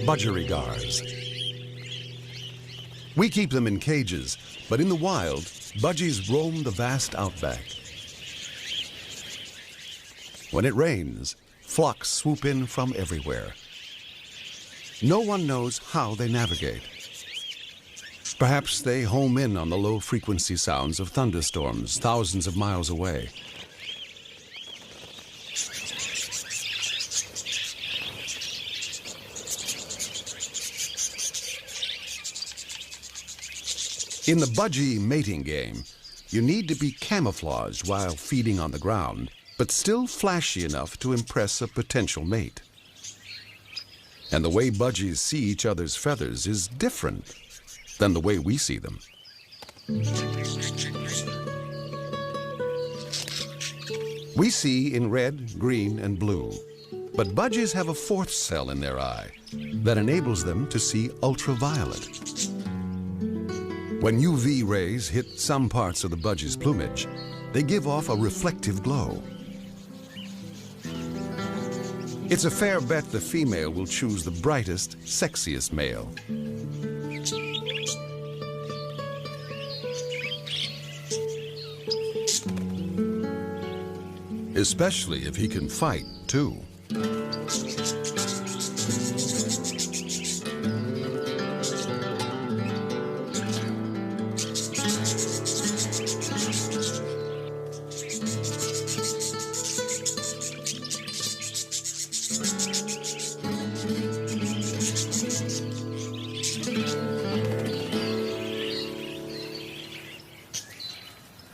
Budgerigars. We keep them in cages, but in the wild, budgies roam the vast outback. When it rains, flocks swoop in from everywhere. No one knows how they navigate. Perhaps they home in on the low-frequency sounds of thunderstorms thousands of miles away. In the budgie mating game, you need to be camouflaged while feeding on the ground, but still flashy enough to impress a potential mate. And the way budgies see each other's feathers is different than the way we see them. We see in red, green, and blue, but budgies have a fourth cell in their eye that enables them to see ultraviolet. When UV rays hit some parts of the budgie's plumage, they give off a reflective glow. It's a fair bet the female will choose the brightest, sexiest male. Especially if he can fight, too.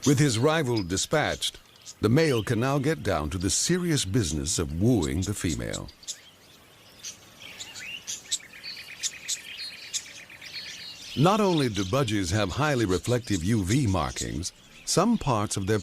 With his rival dispatched, the male can now get down to the serious business of wooing the female. Not only do budgies have highly reflective UV markings, some parts of their